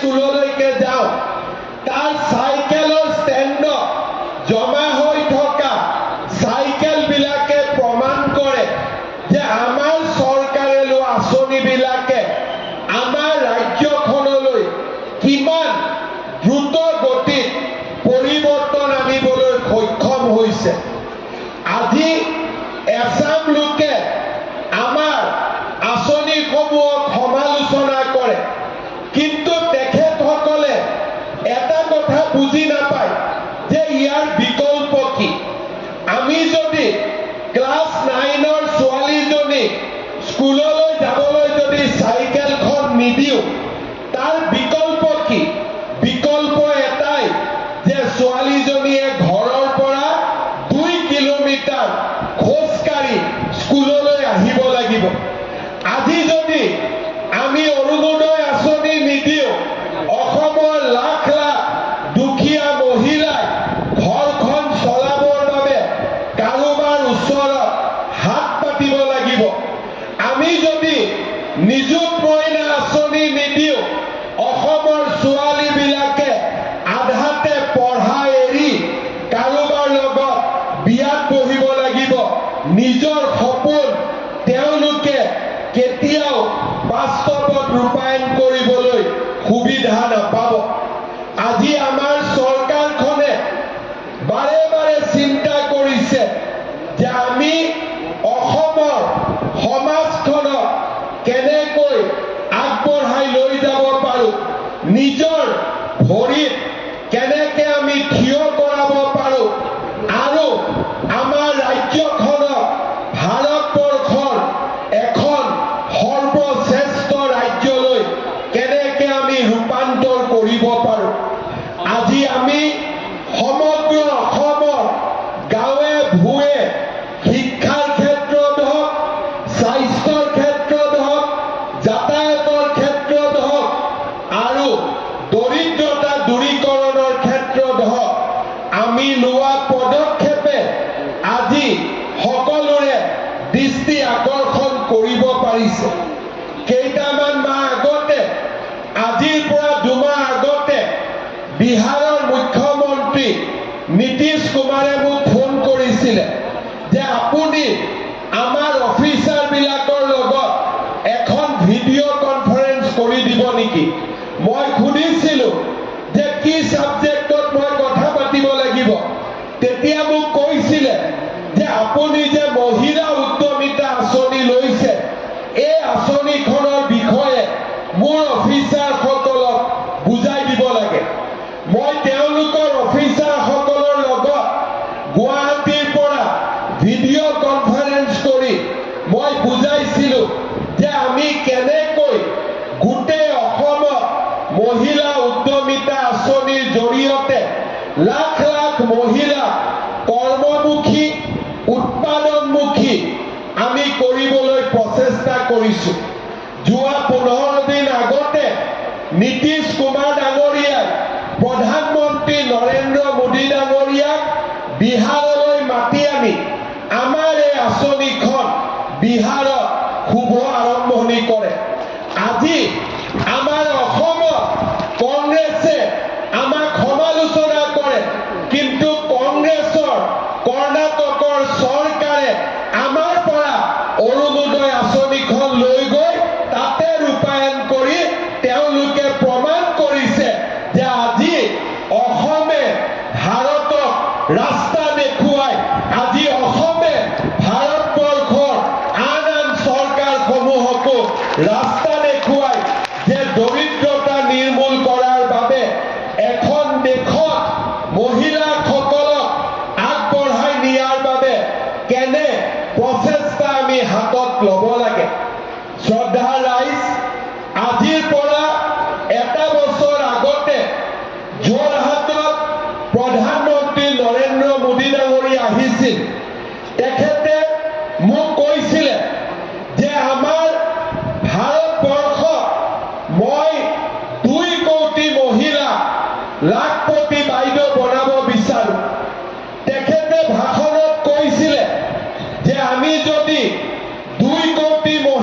স্কুললৈকে যাওঁ তাৰ চাইকেলৰ ষ্টেণ্ডত জমা হৈ থকা চাইকেলবিলাকে প্ৰমাণ কৰে যে আমাৰ চৰকাৰে লোৱা আঁচনিবিলাকে আমাৰ ৰাজ্যখনলৈ কিমান দ্ৰুত গতিত পৰিৱৰ্তন আনিবলৈ সক্ষম হৈছে। আজি এছাম লোকে আমাৰ আঁচনিসমূহক সমালোচনা কৰে, কিন্তু তেখেতসকলে এটা কথা বুজি নাপায় যে ইয়াৰ বিকল্প কি। আমি যদি ক্লাছ 9ৰ ছোৱালীজনীক স্কুললৈ যাবলৈ যদি চাইকেলখন নিদিওঁ, তাৰ বিকল্প কি? বিকল্প এটাই যে ছোৱালীজনীয়ে ঘৰৰ পৰা 2 কিলোমিটাৰ খোজকাঢ়ি স্কুললৈ আহিব লাগিব। আজি যদি আমি অৰুণোদয় আঁচনি নিদিওঁ, অসমৰ লাখ লাখ দুখীয়া মহিলাই ঘৰখন চলাবৰ বাবে কাৰোবাৰ ওচৰত হাত পাতিব লাগিব। আমি যদি নিযুত মইনা আঁচনি নিদিওঁ, অসমৰ ছোৱালীবিলাকে আধাতে পঢ়া এৰি কাৰোবাৰ লগত বিয়াত বহিব লাগিব। নিজৰ সপোন তেওঁলোকে কেতিয়াও বাস্তৱত ৰূপায়ণ কৰিবলৈ সুবিধা নাপাব। আজি আমাৰ চৰকাৰখনে বাৰে বাৰে চিন্তা কৰিছে যে আমি অসমৰ সমাজখনক কেনেকৈ আগবঢ়াই লৈ যাব পাৰোঁ, নিজৰ ভৰিত কেনেকৈ আমি থিয় কৰাব পাৰোঁ, আৰু আমাৰ ৰাজ্যখনক ভাৰতবৰ্ষৰ এখন সৰ্বশ্ৰেষ্ঠ ৰাজ্যলৈ কেনেকৈ আমি ৰূপান্তৰ কৰিব পাৰোঁ। আজি আমি সমগ্ৰ অসমৰ গাঁৱে ভূঞে শিক্ষাৰ ক্ষেত্ৰত হওক, স্বাস্থ্যৰ ক্ষেত্ৰত হওক, যাতায়াতৰ ক্ষেত্ৰত হওক, আৰু দৰিদ্ৰতা দূৰীকৰণৰ ক্ষেত্ৰত হওক, আমি লোৱা পদক্ষেপে আজি সকলোৰে দৃষ্টি আকৰ্ষণ কৰিব পাৰিছে। কেইটামান মাহ আগতে, আজিৰ পৰা 2 মাহ আগতে বিহাৰৰ মুখ্যমন্ত্ৰী নীতিশ কুমাৰে মোক ফোন কৰিছিলে যে আপুনি আমাৰ অফিচাৰবিলাকৰ লগত এখন ভিডিঅ' কনফাৰেন্স কৰি দিব নেকি। মই সুধিছিলোঁ যে কি ছাবজেক্টত মই কথা পাতিব লাগিব। তেতিয়া মোক কৈছিলে যে আপুনি যে মহিলা উদ্যমিতা আঁচনি লৈছে, এই আঁচনিখনৰ বিষয়ে মোৰ অফিচাৰসকলক বুজাই দিব লাগে। মই তেওঁলোকৰ অফিচাৰসকলৰ লগত গুৱাহাটীৰ পৰা ভিডিঅ' কনফাৰেন্স কৰি মই বুজাইছিলোঁ যে আমি কেনেকৈ গোটেই অসমত মহিলা উদ্যমিতা আঁচনিৰ জৰিয়তে লাখ লাখ মহিলা কৰ্মমুখী, উৎপাদনমুখী আমি কৰিবলৈ প্ৰচেষ্টা কৰিছোঁ। যোৱা 15 দিন আগতে নীতিশ কুমাৰ ডাঙৰীয়াই প্ৰধানমন্ত্ৰী নৰেন্দ্ৰ মোদী ডাঙৰীয়াক বিহাৰলৈ মাতি আনি আমাৰ এই আঁচনিখন বিহাৰত শুভ আৰম্ভণি কৰে। আজি আমাৰ